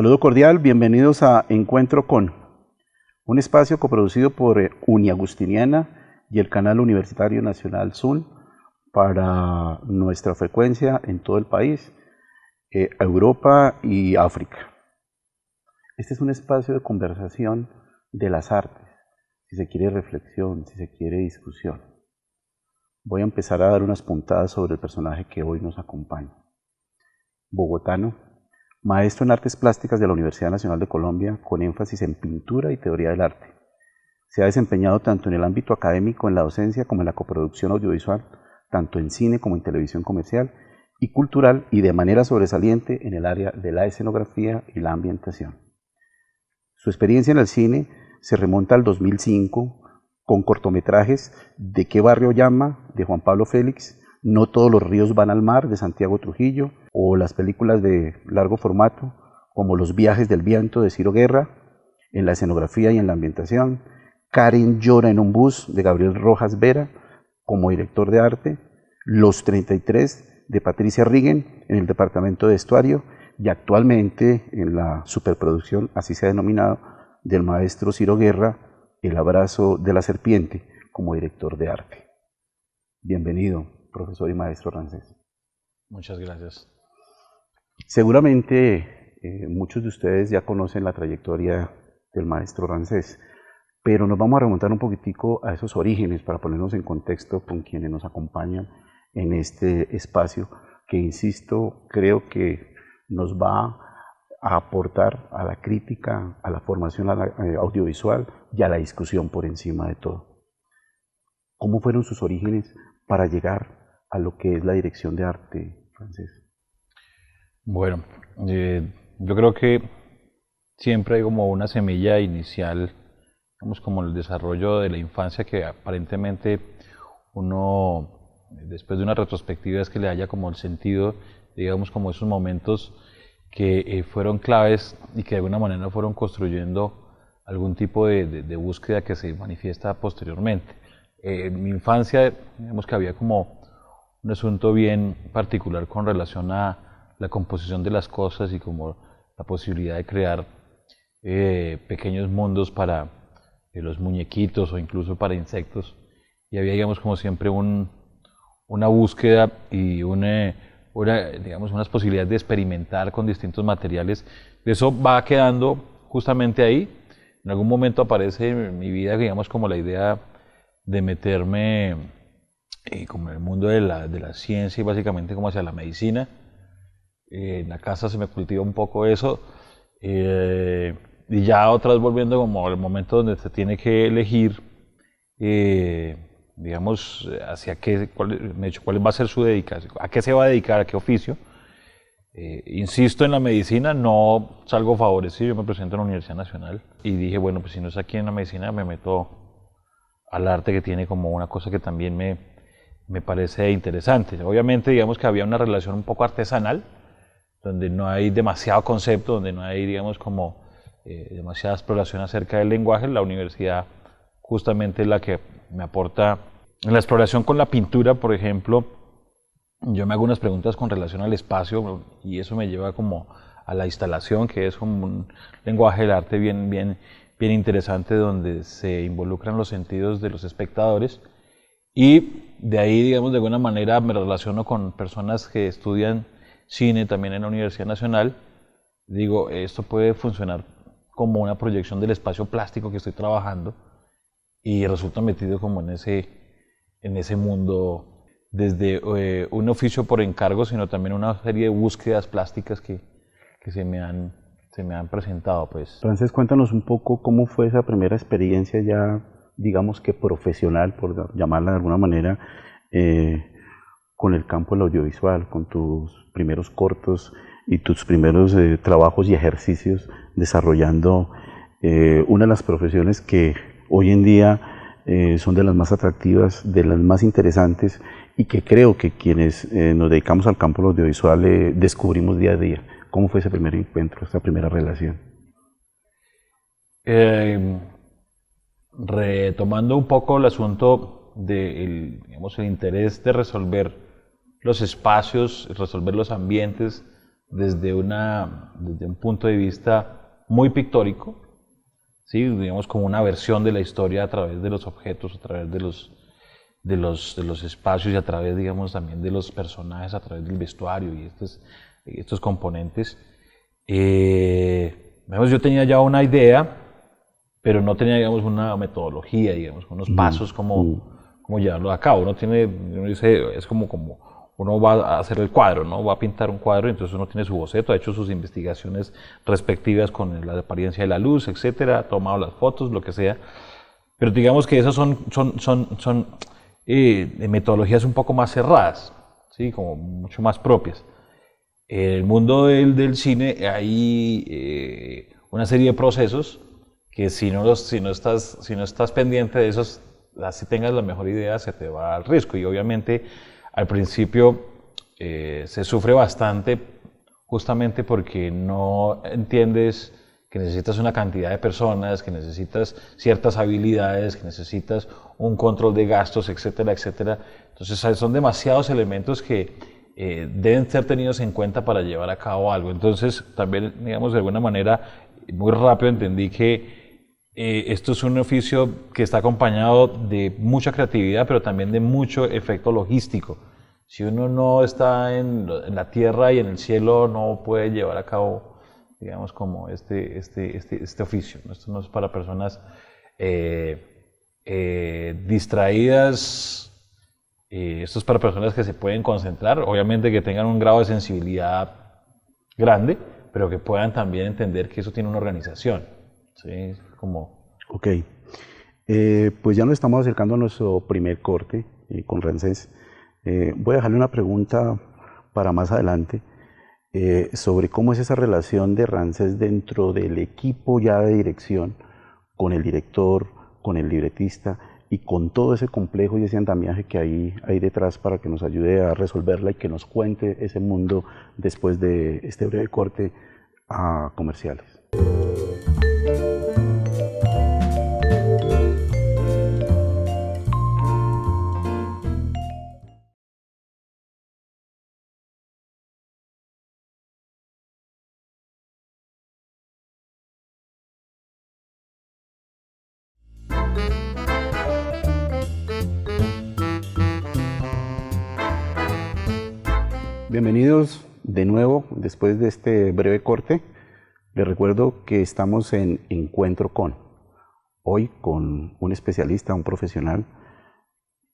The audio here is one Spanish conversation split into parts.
Saludo cordial, bienvenidos a Encuentro con, un espacio coproducido por Uniagustiniana y el Canal Universitario Nacional Zoom para nuestra frecuencia en todo el país, Europa y África. Este es un espacio de conversación de las artes, si se quiere reflexión, si se quiere discusión. Voy a empezar a dar unas puntadas sobre el personaje que hoy nos acompaña. Bogotano, maestro en artes plásticas de la Universidad Nacional de Colombia, con énfasis en pintura y teoría del arte. Se ha desempeñado tanto en el ámbito académico, en la docencia, como en la coproducción audiovisual, tanto en cine como en televisión comercial y cultural, y de manera sobresaliente en el área de la escenografía y la ambientación. Su experiencia en el cine se remonta al 2005 con cortometrajes ¿De qué barrio llama?, de Juan Pablo Félix, No todos los ríos van al mar, de Santiago Trujillo, o las películas de largo formato como Los viajes del viento, de Ciro Guerra, en la escenografía y en la ambientación, Karen llora en un bus, de Gabriel Rojas Vera, como director de arte, Los 33, de Patricia Riggen, en el departamento de vestuario, y actualmente en la superproducción, así se ha denominado, del maestro Ciro Guerra, El abrazo de la serpiente, como director de arte. Bienvenido, profesor y maestro Rancés. Muchas gracias. Seguramente muchos de ustedes ya conocen la trayectoria del maestro Rancés, pero nos vamos a remontar un poquitico a esos orígenes para ponernos en contexto con quienes nos acompañan en este espacio que, insisto, creo que nos va a aportar a la crítica, a la formación audiovisual y a la discusión por encima de todo. ¿Cómo fueron sus orígenes para llegar a lo que es la dirección de arte, Rancés? Bueno, yo creo que siempre hay como una semilla inicial, digamos, como el desarrollo de la infancia, que aparentemente uno, después de una retrospectiva, es que le haya como el sentido, digamos, como esos momentos que fueron claves y que de alguna manera fueron construyendo algún tipo de búsqueda que se manifiesta posteriormente. En mi infancia, digamos que había como un asunto bien particular con relación a la composición de las cosas y como la posibilidad de crear pequeños mundos para los muñequitos o incluso para insectos. Y había, digamos, como siempre una búsqueda y digamos, unas posibilidades de experimentar con distintos materiales. Eso va quedando justamente ahí. En algún momento aparece en mi vida, digamos, como la idea de meterme como en el mundo de la ciencia y básicamente como hacia la medicina. En la casa se me cultiva un poco eso, y ya otra vez volviendo como al momento donde se tiene que elegir, digamos, hacia cuál va a ser su dedicación, a qué se va a dedicar, a qué oficio. Insisto en la medicina, no salgo favorecido. Yo me presento en la Universidad Nacional y dije, bueno, pues si no es aquí en la medicina, me meto al arte, que tiene como una cosa que también me parece interesante. Obviamente, digamos que había una relación un poco artesanal, donde no hay demasiado concepto, donde no hay, digamos, como demasiada exploración acerca del lenguaje. La universidad justamente es la que me aporta. En la exploración con la pintura, por ejemplo, yo me hago unas preguntas con relación al espacio, y eso me lleva como a la instalación, que es como un lenguaje del arte bien interesante, donde se involucran los sentidos de los espectadores, y de ahí, digamos, de alguna manera me relaciono con personas que estudian cine también en la Universidad Nacional. Digo, esto puede funcionar como una proyección del espacio plástico que estoy trabajando, y resulta metido como en ese mundo, desde un oficio por encargo, sino también una serie de búsquedas plásticas que se me han presentado, pues. Entonces, cuéntanos un poco cómo fue esa primera experiencia ya, digamos que profesional, por llamarla de alguna manera, con el campo del audiovisual, con tus primeros cortos y tus primeros trabajos y ejercicios desarrollando una de las profesiones que hoy en día son de las más atractivas, de las más interesantes, y que creo que quienes nos dedicamos al campo del audiovisual descubrimos día a día. ¿Cómo fue ese primer encuentro, esa primera relación? Retomando un poco el asunto del, digamos, el interés de resolver los espacios, resolver los ambientes desde un punto de vista muy pictórico, ¿sí? Digamos como una versión de la historia a través de los objetos, a través de los espacios y a través, digamos, también de los personajes, a través del vestuario y estos componentes. Digamos, yo tenía ya una idea, pero no tenía, digamos, una metodología, digamos, unos pasos como llevarlo a cabo. Uno dice, es como uno va a hacer el cuadro, ¿no? Va a pintar un cuadro, entonces uno tiene su boceto, ha hecho sus investigaciones respectivas con la apariencia de la luz, etcétera, ha tomado las fotos, lo que sea. Pero digamos que esas son metodologías un poco más cerradas, ¿sí? Como mucho más propias. En el mundo del cine hay una serie de procesos que si no estás pendiente de esos, así tengas la mejor idea, se te va al riesgo. Y obviamente al principio se sufre bastante justamente porque no entiendes que necesitas una cantidad de personas, que necesitas ciertas habilidades, que necesitas un control de gastos, etcétera, etcétera. Entonces son demasiados elementos que deben ser tenidos en cuenta para llevar a cabo algo. Entonces también, digamos, de alguna manera, muy rápido entendí que esto es un oficio que está acompañado de mucha creatividad, pero también de mucho efecto logístico. Si uno no está en la tierra y en el cielo, no puede llevar a cabo, digamos, como este oficio. Esto no es para personas distraídas, esto es para personas que se pueden concentrar, obviamente que tengan un grado de sensibilidad grande, pero que puedan también entender que eso tiene una organización. ¿Sí? Ok, pues ya nos estamos acercando a nuestro primer corte con Ramsés. Voy a dejarle una pregunta para más adelante sobre cómo es esa relación de Ramsés dentro del equipo ya de dirección, con el director, con el libretista y con todo ese complejo y ese andamiaje que hay detrás para que nos ayude a resolverla y que nos cuente ese mundo después de este breve corte a comerciales. Bienvenidos de nuevo después de este breve corte. Les recuerdo que estamos en Encuentro con, hoy con un especialista, un profesional,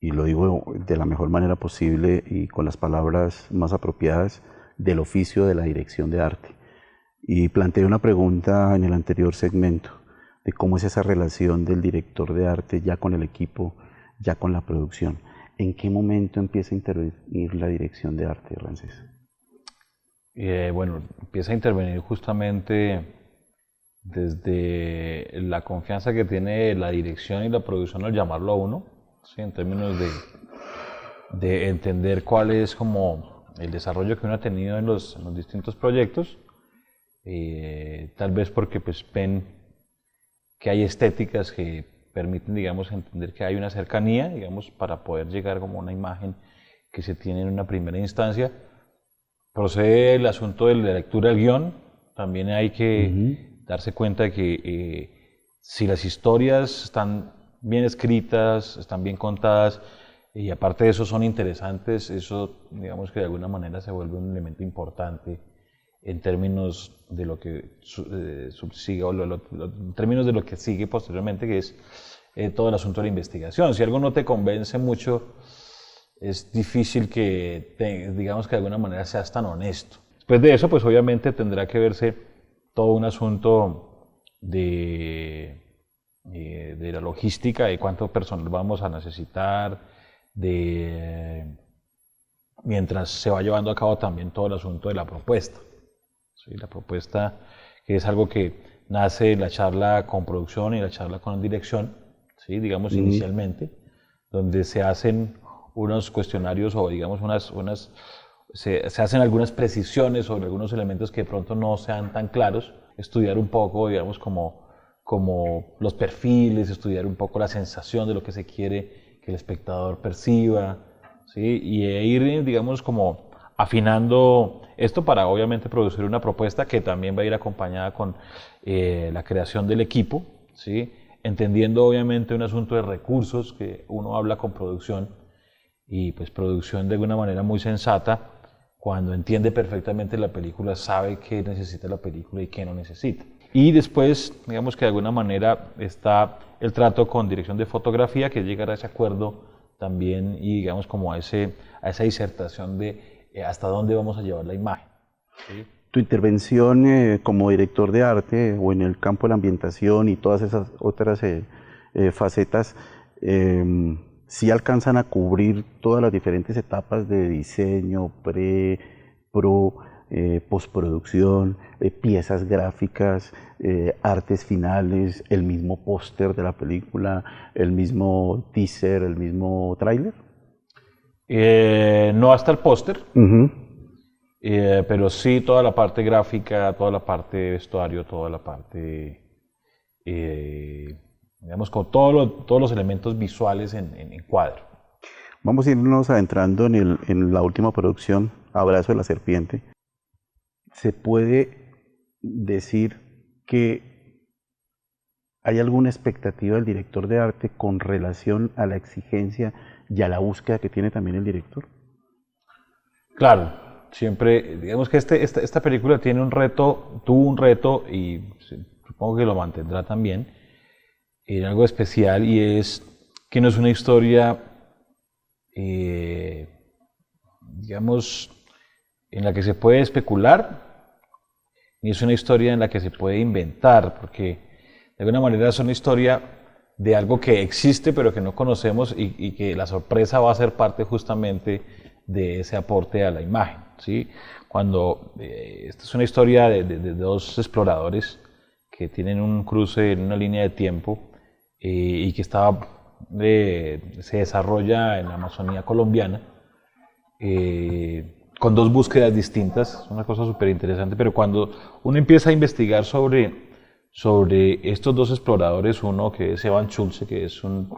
y lo digo de la mejor manera posible y con las palabras más apropiadas, del oficio de la dirección de arte. Y planteé una pregunta en el anterior segmento de cómo es esa relación del director de arte ya con el equipo, ya con la producción. ¿En qué momento empieza a intervenir la dirección de arte, Ramsés? Bueno, empieza a intervenir justamente desde la confianza que tiene la dirección y la producción al llamarlo a uno, ¿sí? En términos de entender cuál es como el desarrollo que uno ha tenido en los distintos proyectos, tal vez porque pues ven que hay estéticas que permiten, digamos, entender que hay una cercanía, digamos, para poder llegar como a una imagen que se tiene en una primera instancia. Procede el asunto de la lectura del guión. También hay que darse cuenta de que si las historias están bien escritas, están bien contadas, y aparte de eso son interesantes, eso, digamos, que de alguna manera se vuelve un elemento importante en términos de lo que subsigue, o en términos de lo que sigue posteriormente, que es todo el asunto de la investigación. Si algo no te convence mucho, es difícil que, digamos, que de alguna manera seas tan honesto. Después de eso, pues obviamente tendrá que verse todo un asunto de la logística, de cuánto personal vamos a necesitar, mientras se va llevando a cabo también todo el asunto de la propuesta. ¿Sí? La propuesta, que es algo que nace de la charla con producción y la charla con dirección, ¿sí? Digamos inicialmente, donde se hacen unos cuestionarios o digamos se hacen algunas precisiones sobre algunos elementos que de pronto no sean tan claros, estudiar un poco, digamos, como los perfiles, estudiar un poco la sensación de lo que se quiere que el espectador perciba, ¿sí? Y ir, digamos, como afinando esto para obviamente producir una propuesta que también va a ir acompañada con la creación del equipo, ¿sí? Entendiendo obviamente un asunto de recursos, que uno habla con producción y pues producción de alguna manera muy sensata, cuando entiende perfectamente la película, sabe qué necesita la película y qué no necesita. Y después, digamos que de alguna manera está el trato con dirección de fotografía, que es llegar a ese acuerdo también y digamos como a esa disertación de hasta dónde vamos a llevar la imagen, ¿sí? Tu intervención como director de arte o en el campo de la ambientación y todas esas otras facetas, sí alcanzan a cubrir todas las diferentes etapas de diseño, pro, postproducción, piezas gráficas, artes finales, el mismo póster de la película, el mismo teaser, el mismo tráiler. No hasta el póster, pero sí toda la parte gráfica, toda la parte de vestuario, toda la parte, digamos, con todos los elementos visuales en cuadro. Vamos a irnos adentrando en la última producción, Abrazo de la Serpiente. ¿Se puede decir que hay alguna expectativa del director de arte con relación a la exigencia y a la búsqueda que tiene también el director? Claro, siempre, digamos que esta película tiene un reto, tuvo un reto y supongo que lo mantendrá también, en algo especial, y es que no es una historia, digamos, en la que se puede especular, ni es una historia en la que se puede inventar, porque de alguna manera es una historia de algo que existe pero que no conocemos y que la sorpresa va a ser parte justamente de ese aporte a la imagen, ¿sí? Cuando esta es una historia de dos exploradores que tienen un cruce en una línea de tiempo y que se desarrolla en la Amazonía colombiana, con dos búsquedas distintas, es una cosa súper interesante, pero cuando uno empieza a investigar sobre estos dos exploradores, uno que es Evan Schulze, que es un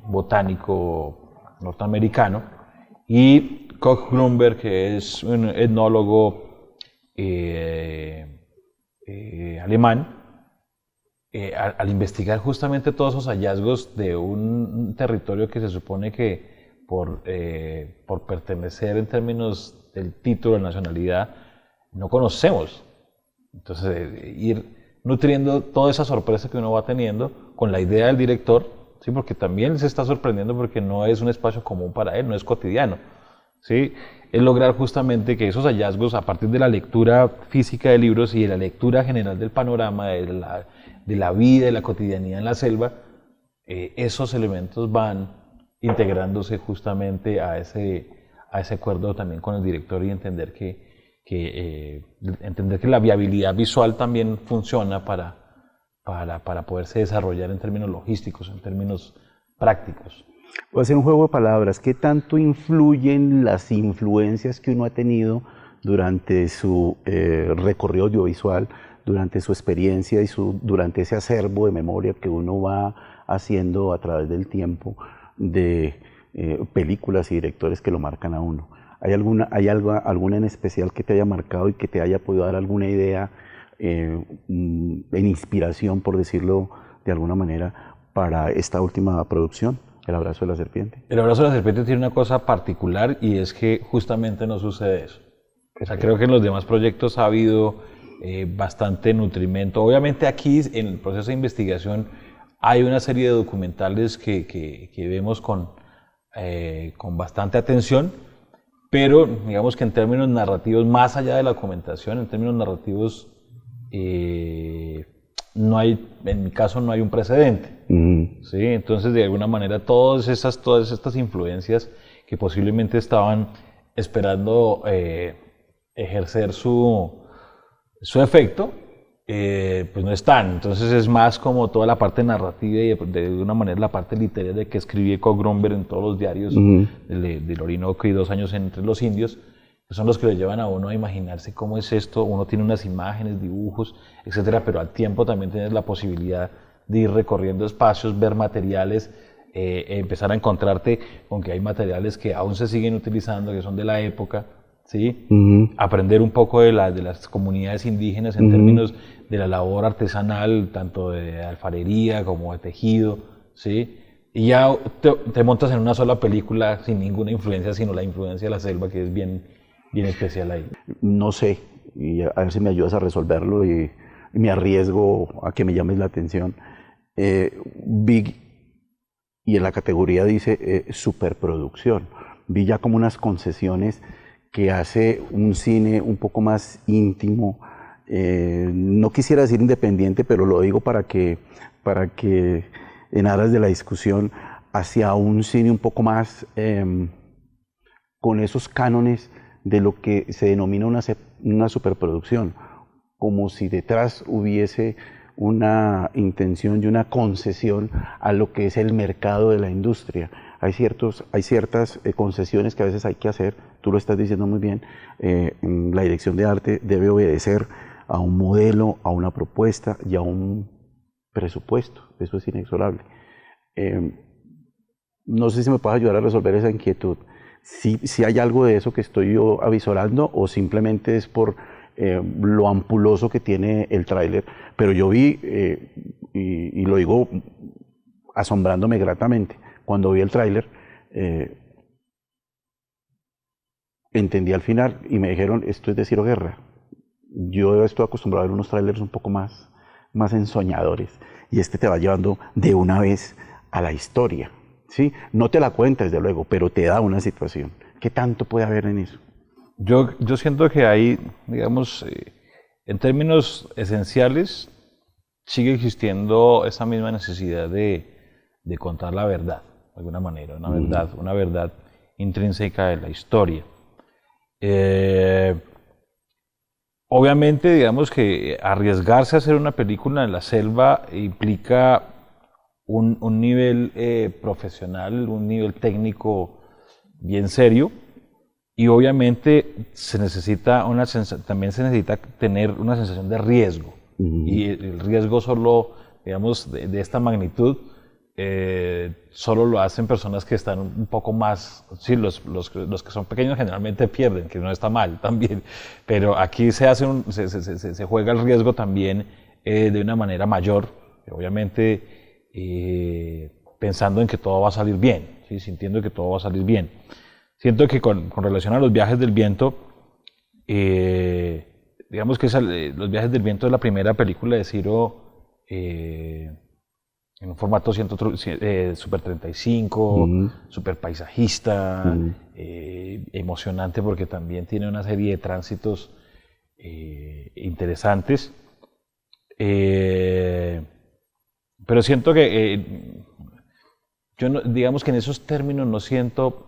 botánico norteamericano, y Koch Grünberg, que es un etnólogo alemán, al investigar justamente todos esos hallazgos de un territorio que se supone que por pertenecer en términos del título de nacionalidad no conocemos. Entonces, ir nutriendo toda esa sorpresa que uno va teniendo con la idea del director, ¿sí? Porque también se está sorprendiendo porque no es un espacio común para él, no es cotidiano, ¿sí? Es lograr justamente que esos hallazgos, a partir de la lectura física de libros y de la lectura general del panorama, de la vida, de la cotidianidad en la selva, esos elementos van integrándose justamente a ese acuerdo también con el director y entender que la viabilidad visual también funciona para poderse desarrollar en términos logísticos, en términos prácticos. Voy a hacer un juego de palabras. ¿Qué tanto influyen las influencias que uno ha tenido durante su recorrido audiovisual, durante su experiencia y durante ese acervo de memoria que uno va haciendo a través del tiempo de películas y directores que lo marcan a uno? ¿Hay alguna en especial que te haya marcado y que te haya podido dar alguna idea en inspiración, por decirlo de alguna manera, para esta última producción, El Abrazo de la Serpiente? El Abrazo de la Serpiente tiene una cosa particular y es que justamente no sucede eso. O sea, creo que en los demás proyectos ha habido bastante nutrimento. Obviamente aquí en el proceso de investigación hay una serie de documentales que vemos con bastante atención, pero digamos que en términos narrativos, más allá de la documentación, en términos narrativos, no hay, en mi caso no hay un precedente. ¿Sí? Entonces, de alguna manera, todas estas influencias que posiblemente estaban esperando ejercer su efecto, pues no están. Entonces es más como toda la parte narrativa y de alguna manera la parte literaria que escribí Koch Grünberg en todos los diarios del Orinoco y 2 años entre los indios, que son los que le llevan a uno a imaginarse cómo es esto. Uno tiene unas imágenes, dibujos, etcétera, pero al tiempo también tienes la posibilidad de ir recorriendo espacios, ver materiales, empezar a encontrarte con que hay materiales que aún se siguen utilizando, que son de la época, ¿sí? Aprender un poco de las comunidades indígenas en términos de la labor artesanal, tanto de alfarería como de tejido, ¿sí? Y ya te montas en una sola película sin ninguna influencia, sino la influencia de la selva, que es bien, bien especial ahí. No sé, y a ver si me ayudas a resolverlo y me arriesgo a que me llames la atención. Vi, y en la categoría dice superproducción, vi ya como unas concesiones que hace un cine un poco más íntimo, no quisiera decir independiente, pero lo digo para que en aras de la discusión, hacia un cine un poco más con esos cánones de lo que se denomina una superproducción, como si detrás hubiese una intención y una concesión a lo que es el mercado de la industria. Hay ciertas concesiones que a veces hay que hacer, tú lo estás diciendo muy bien, la dirección de arte debe obedecer a un modelo, a una propuesta y a un presupuesto, eso es inexorable. No sé si me puedes ayudar a resolver esa inquietud. Si hay algo de eso que estoy yo avisorando o simplemente es por lo ampuloso que tiene el tráiler, pero yo vi, y lo digo asombrándome gratamente, cuando vi el tráiler, entendí al final y me dijeron, esto es de Ciro Guerra. Yo estoy acostumbrado a ver unos tráilers un poco más ensoñadores, y este te va llevando de una vez a la historia, ¿sí? No te la cuenta, desde luego, pero te da una situación. ¿Qué tanto puede haber en eso? Yo siento que hay, digamos, en términos esenciales, sigue existiendo esa misma necesidad de contar la verdad, de alguna manera, una verdad intrínseca de la historia. Obviamente, digamos que arriesgarse a hacer una película en la selva implica un nivel profesional, un nivel técnico bien serio, y obviamente también se necesita tener una sensación de riesgo. Y el riesgo solo, digamos, de esta magnitud, solo lo hacen personas que están un poco más, sí, los que son pequeños generalmente pierden, que no está mal también, pero aquí se juega el riesgo también de una manera mayor, obviamente pensando en que todo va a salir bien, ¿sí? Sintiendo que todo va a salir bien. Siento que con relación a los viajes del viento, digamos que los viajes del viento es la primera película de Ciro en un formato Super 35, super paisajista, emocionante porque también tiene una serie de tránsitos interesantes. Pero siento que yo digamos que en esos términos no siento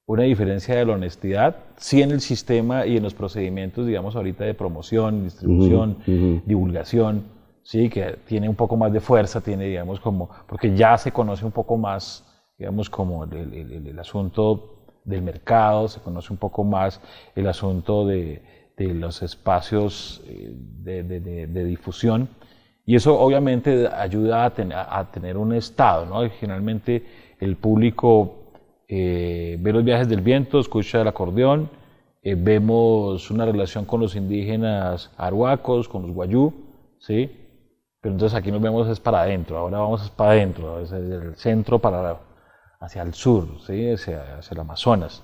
una diferencia de la honestidad, sí en el sistema y en los procedimientos, digamos ahorita de promoción, distribución, divulgación, sí, que tiene un poco más de fuerza, tiene, digamos, porque ya se conoce un poco más, digamos, como el asunto del mercado, se conoce un poco más el asunto de los espacios de difusión, y eso obviamente ayuda a tener un estado, ¿no? Generalmente el público ve los viajes del viento, escucha el acordeón, vemos una relación con los indígenas arhuacos, con los guayú, ¿sí? Pero entonces aquí nos vemos es para adentro, ahora vamos para adentro, desde el centro hacia el sur, ¿sí? hacia el Amazonas.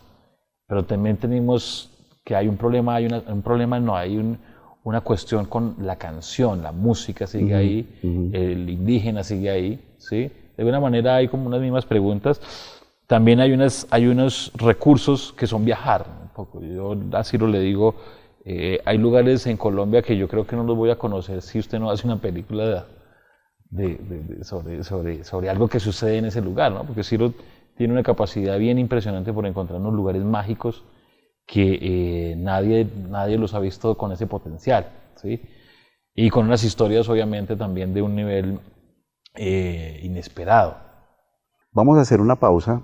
Pero también tenemos que hay un problema, una cuestión con la canción, la música sigue ahí, el indígena sigue ahí, ¿sí? De alguna manera hay como unas mismas preguntas. También hay unos recursos que son viajar, un poco. Yo a Ciro le digo, hay lugares en Colombia que yo creo que no los voy a conocer si usted no hace una película sobre algo que sucede en ese lugar, ¿no? Porque Ciro tiene una capacidad bien impresionante por encontrar unos lugares mágicos que nadie los ha visto con ese potencial, ¿sí? Y con unas historias obviamente también de un nivel inesperado. Vamos a hacer una pausa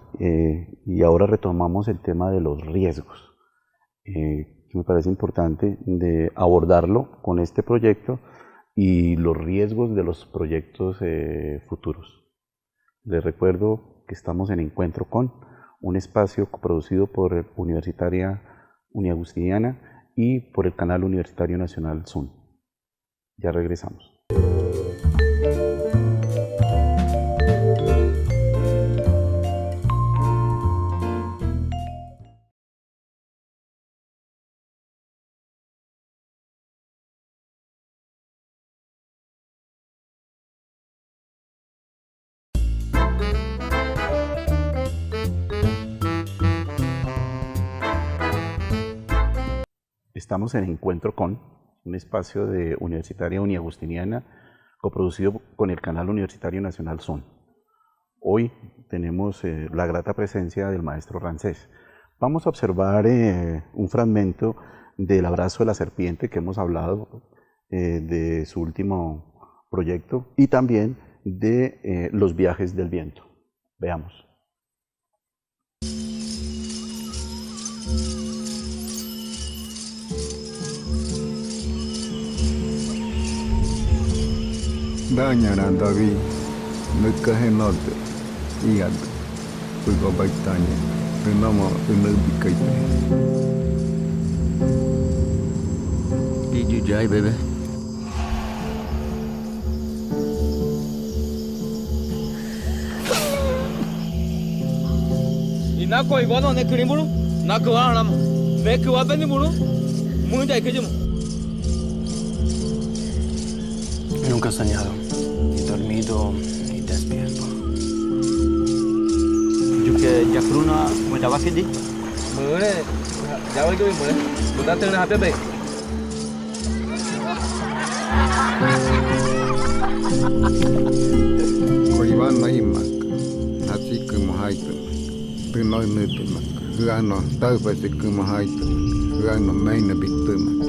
y ahora retomamos el tema de los riesgos, que me parece importante de abordarlo con este proyecto y los riesgos de los proyectos futuros. Les recuerdo que estamos en Encuentro con, un espacio producido por Universitaria Uniagustiniana y por el Canal Universitario Nacional SUN. Ya regresamos. Estamos en Encuentro con, un espacio de Universitaria Uniagustiniana coproducido con el Canal Universitario Nacional SUN. Hoy tenemos la grata presencia del maestro Rancés. Vamos a observar un fragmento del Abrazo de la Serpiente que hemos hablado de su último proyecto y también de Los Viajes del Viento. Veamos. Dañarán David, no caje norte, y alto, pues va a baitaña, renamo, renervicaite. Did you die, baby? Inako igual ne krimuru, naku alam, meku abeni muru, muy de que Nunca he soñado, ni dormido, ni despierto. Yo que ya fruna, me daba que di. muere, ya voy que me muere, puta tener happy be. Koivan na imak, hati kumahaita, pinoi nutumak, gano, taupasi kumahaita, gano meina bitumak.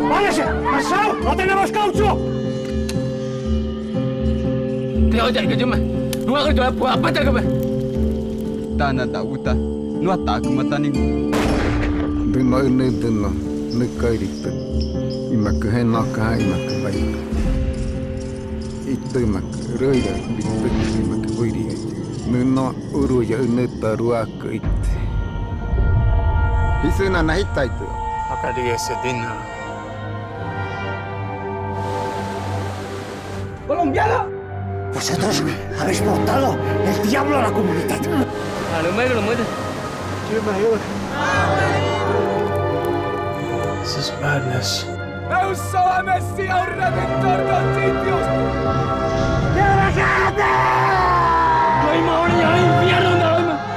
¡Váyase! ¡Pasado! ¡No tenemos caucho! Te oye que yo me, no hago yo pues aparte que me. Tana da uta, no ataque matani. Pinoi nutuno, nukairita, imak henaka imak baita. Itumak, röida, bitumak imak huiria. Nuno uruja unutta ruaka itte. Hisuna na hittaitu. Acá ese dinero. ¡Colombiana! Vosotros habéis portado el diablo a la comunidad. A lo mejor lo muere. This is madness. ¡Eu sou a Messia, o Redentor dos sitios! ¡No hay más hora ya al infierno donde lo hay!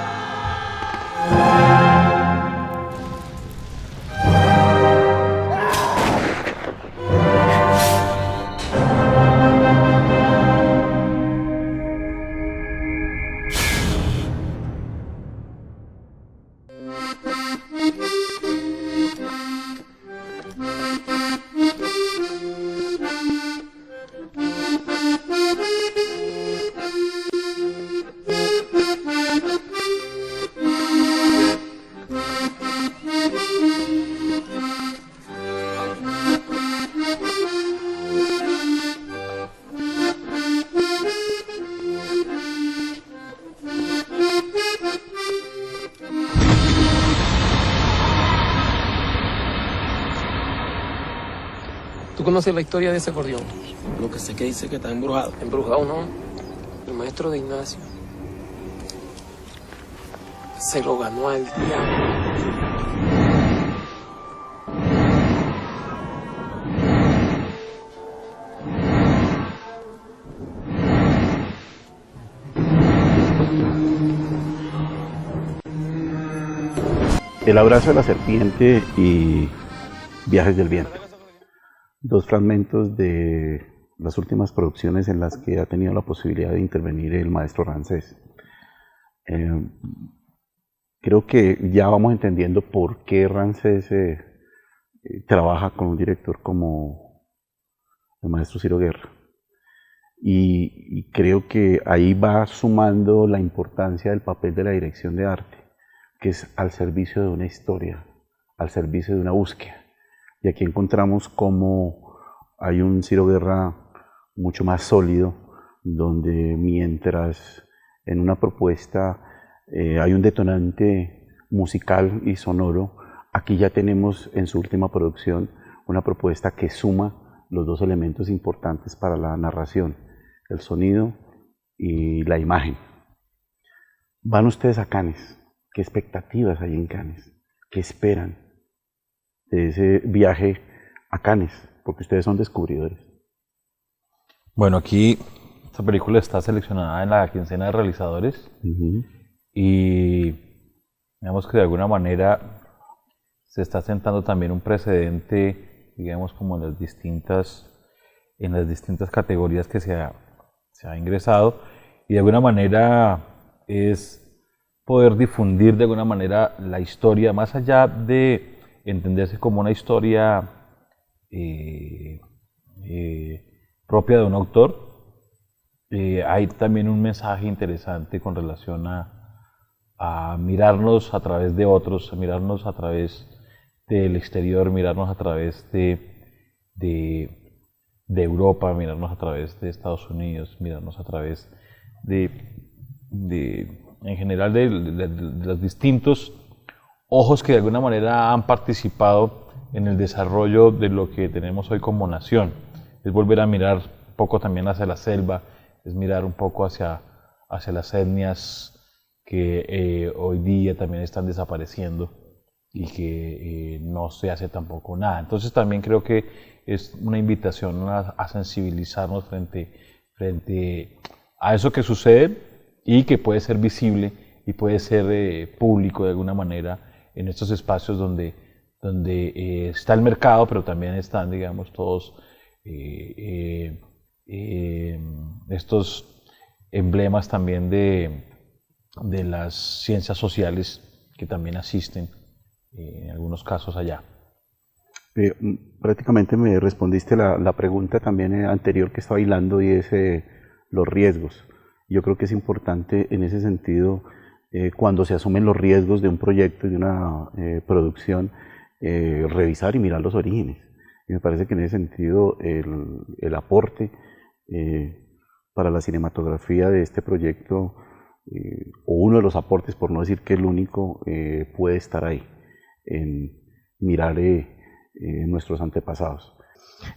¿Tú conoces la historia de ese acordeón? Lo que sé que dice que está embrujado. Embrujado, ¿no? El maestro de Ignacio se lo ganó al diablo. El Abrazo de la Serpiente y Viajes del Viento. Dos fragmentos de las últimas producciones en las que ha tenido la posibilidad de intervenir el maestro Rancés. Creo que ya vamos entendiendo por qué Rancés trabaja con un director como el maestro Ciro Guerra. Y creo que ahí va sumando la importancia del papel de la dirección de arte, que es al servicio de una historia, al servicio de una búsqueda. Y aquí encontramos cómo hay un Ciro Guerra mucho más sólido, donde mientras en una propuesta hay un detonante musical y sonoro, aquí ya tenemos en su última producción una propuesta que suma los dos elementos importantes para la narración, el sonido y la imagen. Van ustedes a Cannes, ¿qué expectativas hay en Cannes? ¿Qué esperan de ese viaje a Cannes? Porque ustedes son descubridores. Bueno, aquí esta película está seleccionada en la quincena de realizadores y digamos que de alguna manera se está sentando también un precedente, digamos, como en las distintas categorías que se ha ingresado, y de alguna manera es poder difundir de alguna manera la historia, más allá de entenderse como una historia propia de un autor. Hay también un mensaje interesante con relación a mirarnos a través de otros, a mirarnos a través del exterior, mirarnos a través de Europa, mirarnos a través de Estados Unidos, mirarnos a través en general de los distintos ojos que de alguna manera han participado en el desarrollo de lo que tenemos hoy como nación. Es volver a mirar un poco también hacia la selva, es mirar un poco hacia las etnias que hoy día también están desapareciendo y que no se hace tampoco nada. Entonces también creo que es una invitación a sensibilizarnos frente a eso que sucede y que puede ser visible y puede ser público de alguna manera en estos espacios donde está el mercado, pero también están, digamos, todos estos emblemas también de las ciencias sociales que también asisten en algunos casos allá. Prácticamente me respondiste la pregunta también anterior que estaba hilando, y es los riesgos. Yo creo que es importante en ese sentido, cuando se asumen los riesgos de un proyecto y de una producción, revisar y mirar los orígenes. Y me parece que en ese sentido el aporte para la cinematografía de este proyecto, o uno de los aportes, por no decir que el único, puede estar ahí, en mirar nuestros antepasados.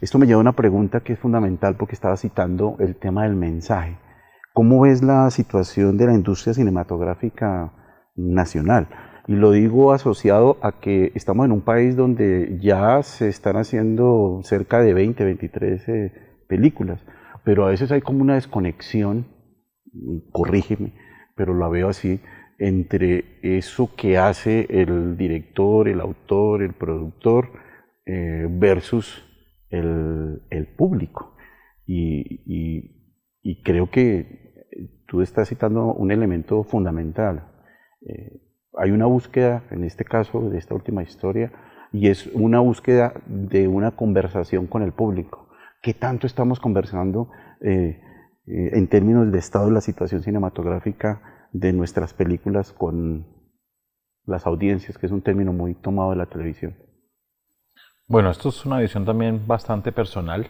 Esto me lleva a una pregunta que es fundamental, porque estaba citando el tema del mensaje. ¿Cómo ves la situación de la industria cinematográfica nacional? Y lo digo asociado a que estamos en un país donde ya se están haciendo cerca de 20, 23 películas, pero a veces hay como una desconexión, corrígeme, pero la veo así, entre eso que hace el director, el autor, el productor, versus el público. Y creo que tú estás citando un elemento fundamental. Hay una búsqueda, en este caso, de esta última historia, y es una búsqueda de una conversación con el público. ¿Qué tanto estamos conversando en términos de estado de la situación cinematográfica de nuestras películas con las audiencias, que es un término muy tomado de la televisión? Bueno, esto es una visión también bastante personal.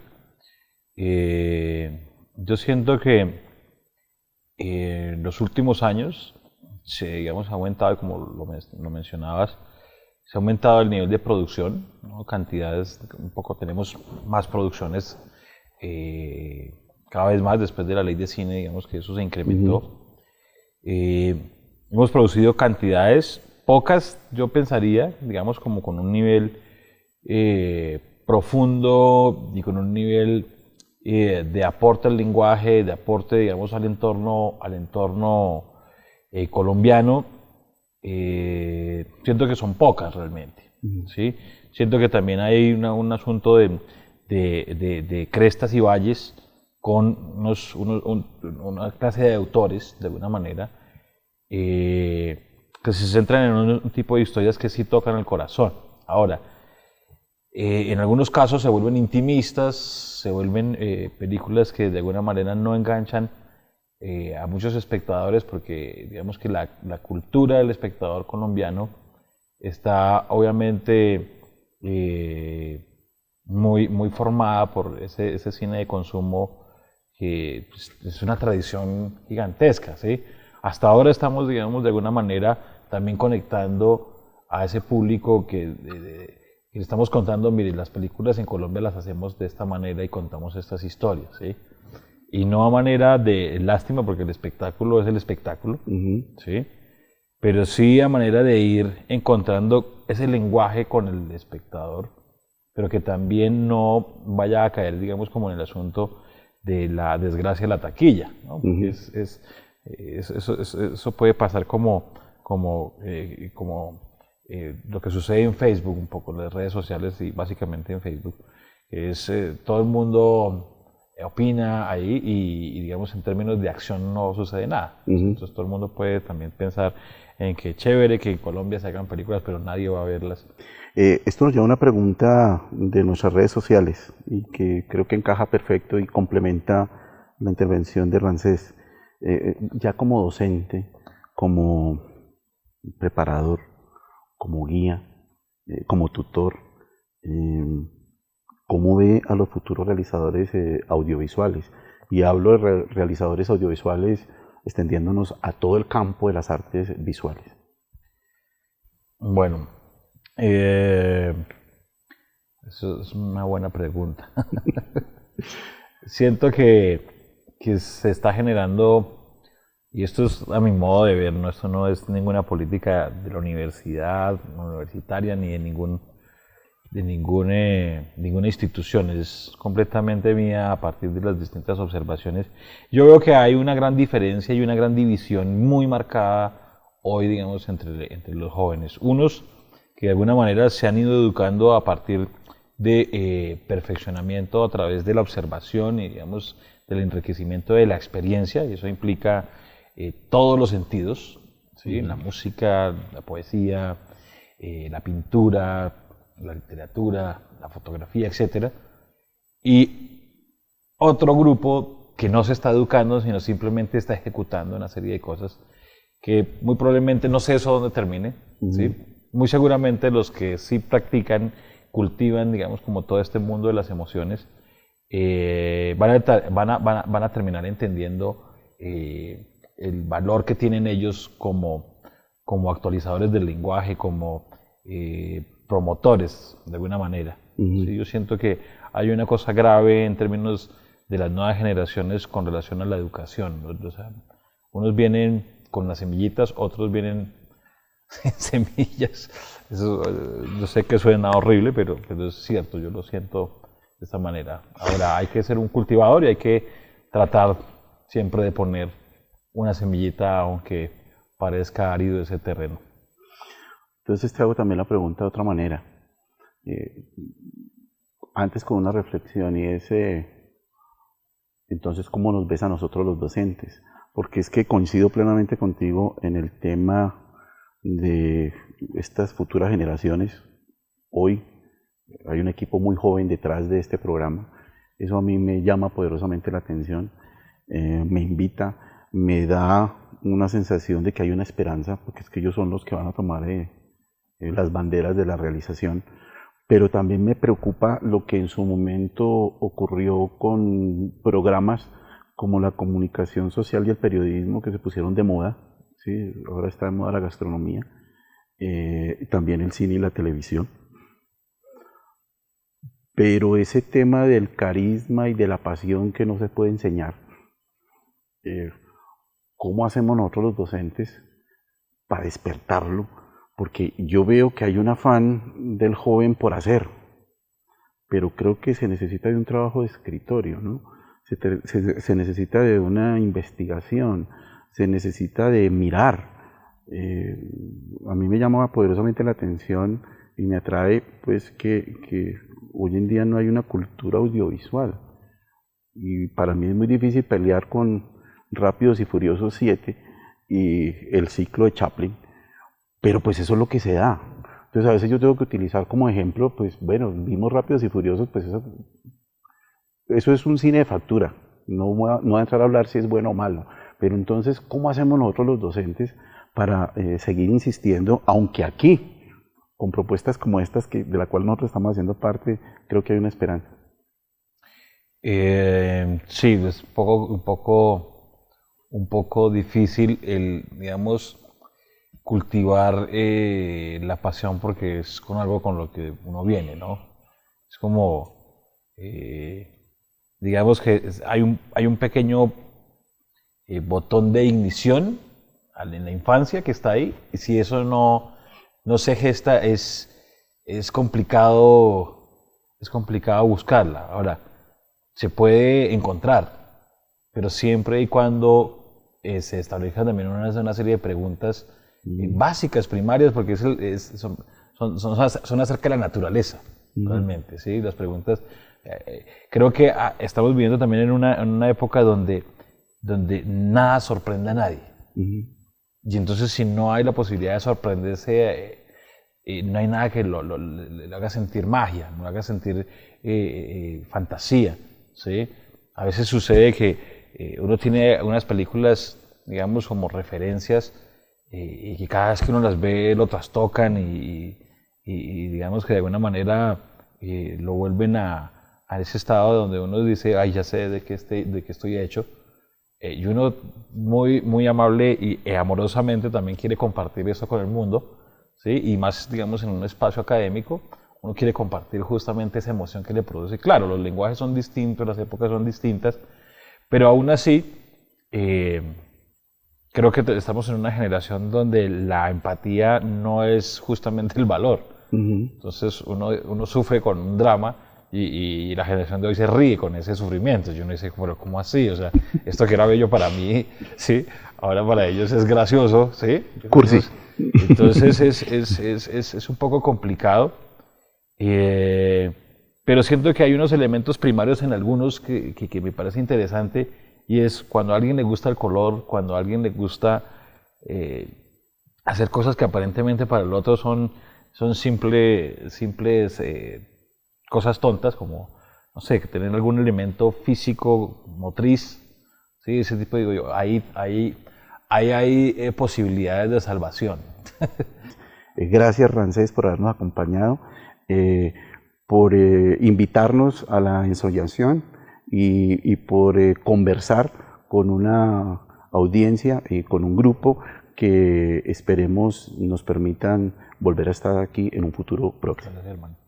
Yo siento que en los últimos años digamos, ha aumentado, como lo mencionabas, se ha aumentado el nivel de producción, ¿no? Cantidades, un poco tenemos más producciones cada vez más después de la ley de cine, digamos que eso se incrementó. Hemos producido cantidades, pocas yo pensaría, digamos como con un nivel profundo y con un nivel de aporte al lenguaje, de aporte, digamos, al entorno colombiano. Siento que son pocas realmente, ¿sí? Siento que también hay un asunto de crestas y valles con una clase de autores, de alguna manera, que se centran en un tipo de historias que sí tocan el corazón. Ahora, en algunos casos se vuelven intimistas, se vuelven películas que de alguna manera no enganchan a muchos espectadores, porque digamos que la cultura del espectador colombiano está obviamente muy formada por ese cine de consumo que pues, es una tradición gigantesca, ¿sí? Hasta ahora estamos, digamos, de alguna manera también conectando a ese público que le estamos contando, mire, las películas en Colombia las hacemos de esta manera y contamos estas historias, ¿sí? Y no a manera de lástima, porque el espectáculo es el espectáculo, ¿sí? Pero sí a manera de ir encontrando ese lenguaje con el espectador, pero que también no vaya a caer, digamos, como en el asunto de la desgracia de la taquilla, ¿no? Porque eso puede pasar como lo que sucede en Facebook, un poco en las redes sociales y básicamente en Facebook, es todo el mundo opina ahí y digamos en términos de acción no sucede nada. Entonces todo el mundo puede también pensar en que chévere que en Colombia se hagan películas, pero nadie va a verlas. Esto nos lleva a una pregunta de nuestras redes sociales y que creo que encaja perfecto y complementa la intervención de Ramsés. Ya como docente, como preparador, como guía, como tutor, ¿cómo ve a los futuros realizadores audiovisuales? Y hablo de realizadores audiovisuales extendiéndonos a todo el campo de las artes visuales. Bueno, eso es una buena pregunta. Siento que se está generando, y esto es a mi modo de ver, ¿no? Esto no es ninguna política de la universidad, universitaria, ni de ninguna institución, es completamente mía a partir de las distintas observaciones. Yo veo que hay una gran diferencia y una gran división muy marcada hoy, digamos, entre los jóvenes. Unos que de alguna manera se han ido educando a partir de perfeccionamiento a través de la observación y, digamos, del enriquecimiento de la experiencia, y eso implica todos los sentidos, ¿sí? La música, la poesía, la pintura, la literatura, la fotografía, etc. Y otro grupo que no se está educando, sino simplemente está ejecutando una serie de cosas que muy probablemente no sé eso dónde termine, ¿sí? Muy seguramente los que sí practican, cultivan, digamos, como todo este mundo de las emociones, van a terminar entendiendo el valor que tienen ellos como actualizadores del lenguaje, como promotores, de alguna manera. ¿Sí? Yo siento que hay una cosa grave en términos de las nuevas generaciones con relación a la educación, ¿no? O sea, unos vienen con las semillitas, otros vienen sin semillas. Eso, yo sé que suena horrible, pero es cierto, yo lo siento de esta manera. Ahora, hay que ser un cultivador y hay que tratar siempre de poner una semillita, aunque parezca árido ese terreno. Entonces te hago también la pregunta de otra manera. Antes con una reflexión, y es, entonces, ¿cómo nos ves a nosotros los docentes? Porque es que coincido plenamente contigo en el tema de estas futuras generaciones. Hoy hay un equipo muy joven detrás de este programa. Eso a mí me llama poderosamente la atención, me invita, me da una sensación de que hay una esperanza, porque es que ellos son los que van a tomar las banderas de la realización, pero también me preocupa lo que en su momento ocurrió con programas como la comunicación social y el periodismo, que se pusieron de moda, ¿sí? Ahora está de moda la gastronomía, también el cine y la televisión. Pero ese tema del carisma y de la pasión que no se puede enseñar, ¿cómo hacemos nosotros los docentes para despertarlo? Porque yo veo que hay un afán del joven por hacer, pero creo que se necesita de un trabajo de escritorio, ¿no? Se necesita de una investigación, se necesita de mirar. A mí me llama poderosamente la atención y me atrae pues que hoy en día no hay una cultura audiovisual, y para mí es muy difícil pelear con Rápidos y Furiosos 7 y el ciclo de Chaplin, pero pues eso es lo que se da. Entonces a veces yo tengo que utilizar como ejemplo, pues bueno, vimos Rápidos y Furiosos, pues eso es un cine de factura, no voy a entrar a hablar si es bueno o malo, pero entonces, ¿cómo hacemos nosotros los docentes para seguir insistiendo, aunque aquí con propuestas como estas, de la cual nosotros estamos haciendo parte, creo que hay una esperanza. Sí, es un poco difícil digamos, cultivar la pasión porque es con algo con lo que uno viene, ¿no? Es como, digamos que hay un pequeño botón de ignición en la infancia que está ahí, y si eso no se gesta, es complicado buscarla. Ahora, se puede encontrar, pero siempre y cuando se establezca también una serie de preguntas básicas, primarias, porque son acerca de la naturaleza, realmente, ¿sí? Las preguntas, creo que estamos viviendo también en una época donde nada sorprende a nadie. Y entonces, si no hay la posibilidad de sorprenderse, no hay nada que le haga sentir magia, no le haga sentir fantasía, ¿sí? A veces sucede que uno tiene unas películas, digamos, como referencias, y que cada vez que uno las ve lo trastocan y digamos que de alguna manera lo vuelven a ese estado donde uno dice, ay, ya sé de qué estoy hecho. Y uno muy amable y amorosamente también quiere compartir eso con el mundo, ¿sí? Y más, digamos, en un espacio académico, uno quiere compartir justamente esa emoción que le produce. Claro, los lenguajes son distintos, las épocas son distintas, pero aún así, creo que estamos en una generación donde la empatía no es justamente el valor. Entonces uno sufre con un drama y la generación de hoy se ríe con ese sufrimiento. Yo no sé, pero ¿cómo así? O sea, esto que era bello para mí, ¿sí? Ahora para ellos es gracioso, ¿sí? Cursi. Entonces es un poco complicado, pero siento que hay unos elementos primarios en algunos que me parece interesante, y es cuando a alguien le gusta el color, cuando a alguien le gusta hacer cosas que aparentemente para el otro son simples cosas tontas, como, no sé, tener algún elemento físico, motriz, ¿sí? Ese tipo, digo yo, ahí hay posibilidades de salvación. Gracias, Ramsés, por habernos acompañado, por invitarnos a la ensoñación y por conversar con una audiencia y con un grupo que esperemos nos permitan volver a estar aquí en un futuro próximo. Gracias, hermano.